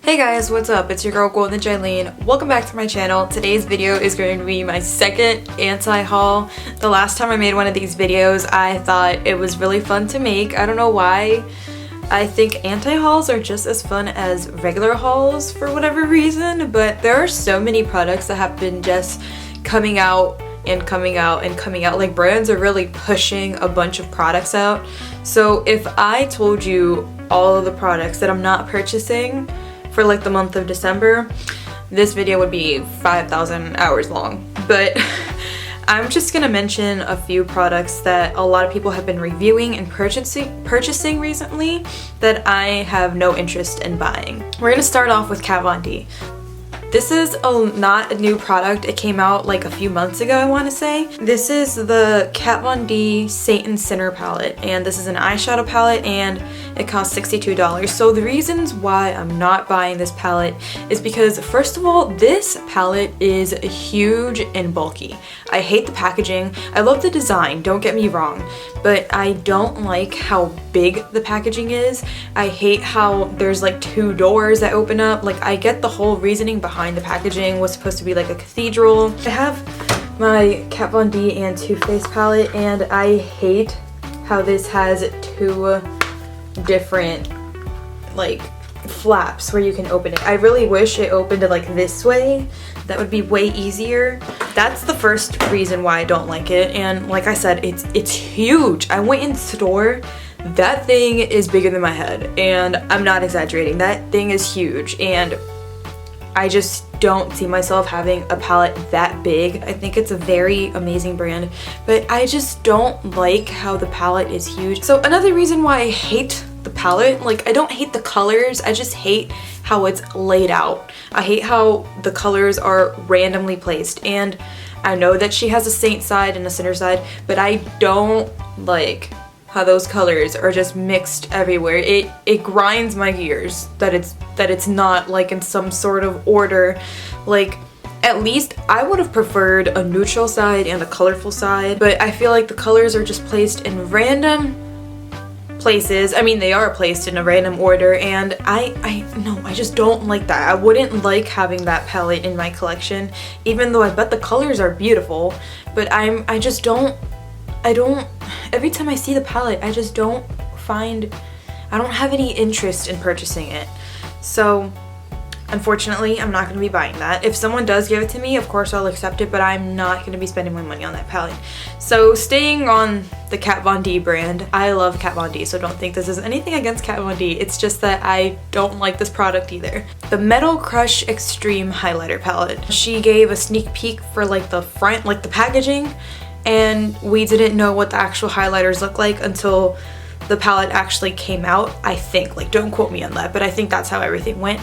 Hey guys, what's up? It's your girl Golden Jailene. Welcome back to my channel. Today's video is going to be my second anti-haul. The last time I made one of these videos, I thought it was really fun to make. I don't know why. I think anti-hauls are just as fun as regular hauls for whatever reason, but there are so many products that have been just coming out and coming out and coming out. Like, brands are really pushing a bunch of products out. So if I told you all of the products that I'm not purchasing for like the month of December, this video would be 5,000 hours long. But I'm just gonna mention a few products that a lot of people have been reviewing and purchasing recently that I have no interest in buying. We're gonna start off with Kat Von D. This is not a new product. It came out like a few months ago, I want to say. This is the Kat Von D Satin Sinner palette, and this is an eyeshadow palette, and it costs $62. So the reasons why I'm not buying this palette is because, first of all, this palette is huge and bulky. I hate the packaging. I love the design, don't get me wrong, but I don't like how big the packaging is. I hate how there's like two doors that open up. Like, I get the whole reasoning behind the packaging was supposed to be like a cathedral. I have my Kat Von D and Too Faced palette, and I hate how this has two different like flaps where you can open it. I really wish it opened it like this way. That would be way easier. That's the first reason why I don't like it. And like I said, it's huge. I went in the store. That thing is bigger than my head, and I'm not exaggerating. That thing is huge, and I just don't see myself having a palette that big. I think it's a very amazing brand, but I just don't like how the palette is huge. So another reason why I hate the palette, like, I don't hate the colors, I just hate how it's laid out. I hate how the colors are randomly placed, and I know that she has a saint side and a sinner side, but I don't like how those colors are just mixed everywhere. It grinds my gears that it's not like in some sort of order. Like, at least I would have preferred a neutral side and a colorful side, but I feel like the colors are just placed in random places. I mean, they are placed in a random order, and I just don't like that. I wouldn't like having that palette in my collection, even though I bet the colors are beautiful, but I just don't, every time I see the palette, I just don't have any interest in purchasing it. So unfortunately, I'm not going to be buying that. If someone does give it to me, of course I'll accept it, but I'm not going to be spending my money on that palette. So staying on the Kat Von D brand, I love Kat Von D, so don't think this is anything against Kat Von D. It's just that I don't like this product either. The Metal Crush Extreme Highlighter Palette. She gave a sneak peek for like the front, like the packaging, and we didn't know what the actual highlighters look like until the palette actually came out, I think. Like, don't quote me on that, but I think that's how everything went.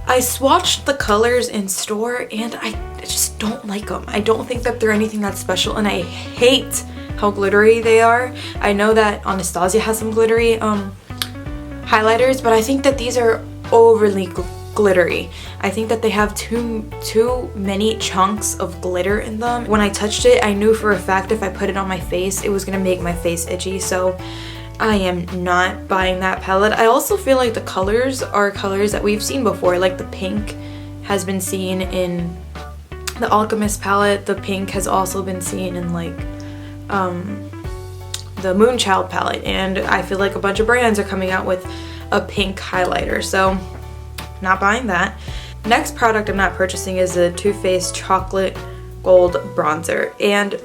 I swatched the colors in store, and I just don't like them. I don't think that they're anything that special, and I hate how glittery they are. I know that Anastasia has some glittery highlighters, but I think that these are overly glittery. I think that they have too many chunks of glitter in them. When I touched it, I knew for a fact if I put it on my face, it was gonna make my face itchy, so I am not buying that palette. I also feel like the colors are colors that we've seen before. Like, the pink has been seen in the Alchemist palette. The pink has also been seen in like the Moonchild palette, and I feel like a bunch of brands are coming out with a pink highlighter, so not buying that. Next product I'm not purchasing is the Too Faced Chocolate Gold Bronzer, and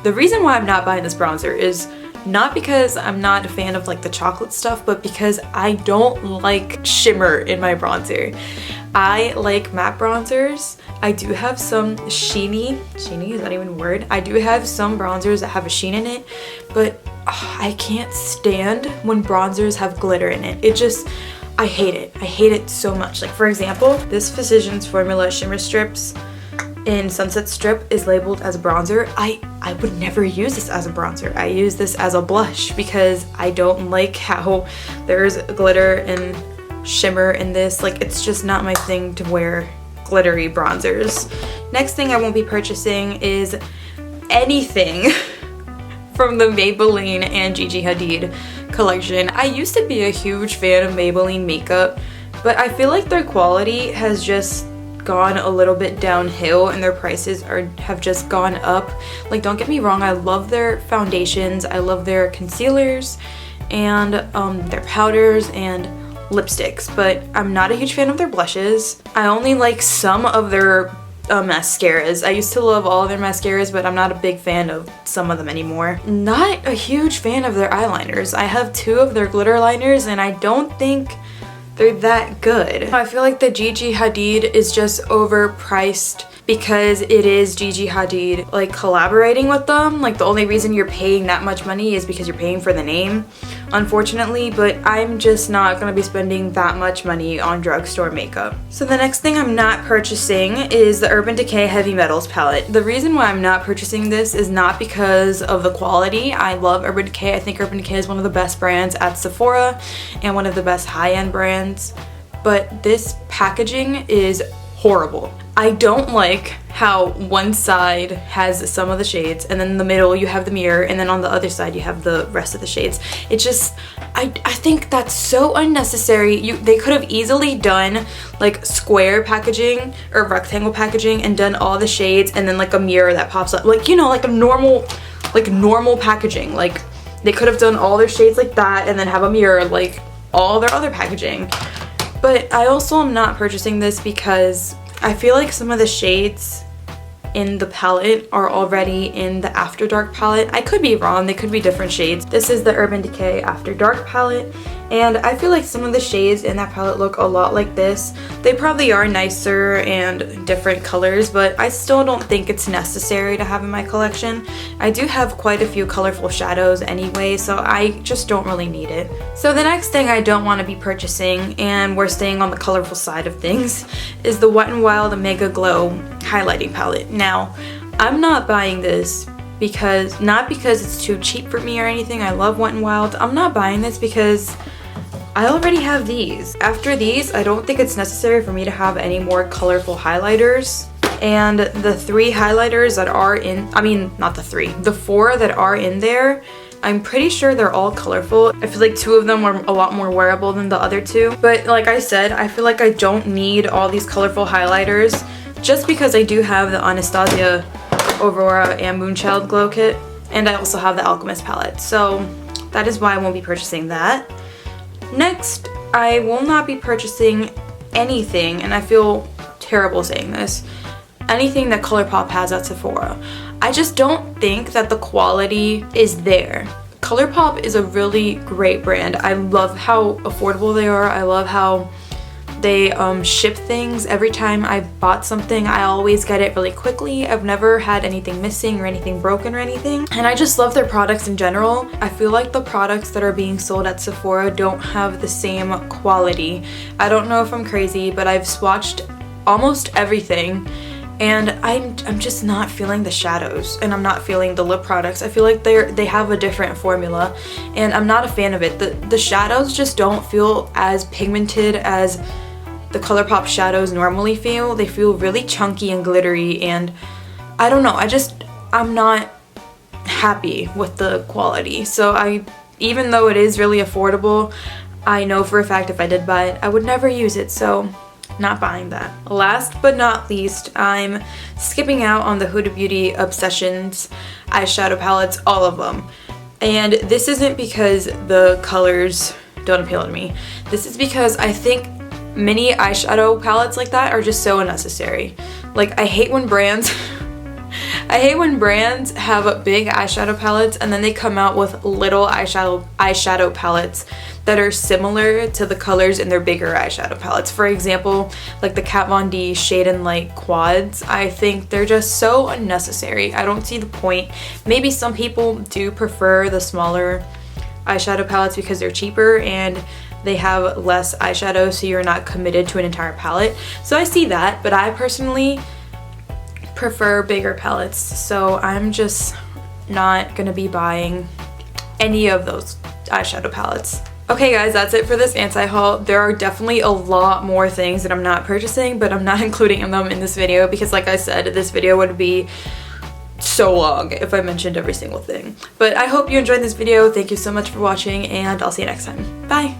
the reason why I'm not buying this bronzer is not because I'm not a fan of like the chocolate stuff, but because I don't like shimmer in my bronzer. I like matte bronzers. I do have some sheeny, is that even a word? I do have some bronzers that have a sheen in it, but I can't stand when bronzers have glitter in it. I hate it. I hate it so much. Like, for example, this Physicians Formula Shimmer Strips in Sunset Strip is labeled as a bronzer. I would never use this as a bronzer. I use this as a blush because I don't like how there's glitter and shimmer in this. Like, it's just not my thing to wear glittery bronzers. Next thing I won't be purchasing is anything from the Maybelline and Gigi Hadid collection. I used to be a huge fan of Maybelline makeup but I feel like their quality has just gone a little bit downhill and their prices have just gone up. Like, don't get me wrong, I love their foundations, I love their concealers and their powders and lipsticks, but I'm not a huge fan of their blushes. I only like some of their mascaras. I used to love all of their mascaras, but I'm not a big fan of some of them anymore. Not a huge fan of their eyeliners. I have 2 of their glitter liners and I don't think they're that good. I feel like the Gigi Hadid is just overpriced because it is Gigi Hadid like collaborating with them. Like, the only reason you're paying that much money is because you're paying for the name, unfortunately, but I'm just not gonna be spending that much money on drugstore makeup. So the next thing I'm not purchasing is the Urban Decay Heavy Metals palette. The reason why I'm not purchasing this is not because of the quality. I love Urban Decay. I think Urban Decay is one of the best brands at Sephora and one of the best high-end brands, but this packaging is horrible. I don't like how one side has some of the shades and then in the middle you have the mirror and then on the other side you have the rest of the shades. It just, I think that's so unnecessary. They could have easily done like square packaging or rectangle packaging and done all the shades and then like a mirror that pops up. Like, you know, like a normal packaging. Like, they could have done all their shades like that and then have a mirror like all their other packaging. But I also am not purchasing this because I feel like some of the shades in the palette are already in the After Dark palette. I could be wrong, they could be different shades. This is the Urban Decay After Dark palette, and I feel like some of the shades in that palette look a lot like this. They probably are nicer and different colors, but I still don't think it's necessary to have in my collection. I do have quite a few colorful shadows anyway, so I just don't really need it. So the next thing I don't want to be purchasing, and we're staying on the colorful side of things, is the Wet n Wild Mega Glow highlighting palette. Now, I'm not buying this not because it's too cheap for me or anything. I love Wet n Wild. I'm not buying this because I already have these. After these, I don't think it's necessary for me to have any more colorful highlighters. And the 3 highlighters that are in, I mean, not the 3, the 4 that are in there, I'm pretty sure they're all colorful. I feel like 2 of them are a lot more wearable than the other 2. But like I said, I feel like I don't need all these colorful highlighters just because I do have the Anastasia, Aurora, and Moonchild Glow Kit. And I also have the Alchemist palette. So that is why I won't be purchasing that. Next, I will not be purchasing anything, and I feel terrible saying this, anything that Colourpop has at Sephora. I just don't think that the quality is there. Colourpop is a really great brand. I love how affordable they are. I love how they ship things. Every time I've bought something, I always get it really quickly. I've never had anything missing or anything broken or anything. And I just love their products in general. I feel like the products that are being sold at Sephora don't have the same quality. I don't know if I'm crazy, but I've swatched almost everything and I'm just not feeling the shadows, and I'm not feeling the lip products. I feel like they have a different formula and I'm not a fan of it. The shadows just don't feel as pigmented as the Colourpop shadows normally feel. They feel really chunky and glittery, and I don't know, I'm not happy with the quality. So even though it is really affordable, I know for a fact if I did buy it, I would never use it, so not buying that. Last but not least, I'm skipping out on the Huda Beauty Obsessions eyeshadow palettes, all of them. And this isn't because the colors don't appeal to me. This is because I think mini eyeshadow palettes like that are just so unnecessary. Like, I hate when brands have big eyeshadow palettes and then they come out with little eyeshadow palettes that are similar to the colors in their bigger eyeshadow palettes. For example, like the Kat Von D Shade and Light quads. I think they're just so unnecessary. I don't see the point. Maybe some people do prefer the smaller eyeshadow palettes because they're cheaper and they have less eyeshadow, so you're not committed to an entire palette. So I see that, but I personally prefer bigger palettes, so I'm just not gonna be buying any of those eyeshadow palettes. Okay guys, that's it for this anti-haul. There are definitely a lot more things that I'm not purchasing, but I'm not including them in this video because, like I said, this video would be so long if I mentioned every single thing. But I hope you enjoyed this video. Thank you so much for watching, and I'll see you next time. Bye!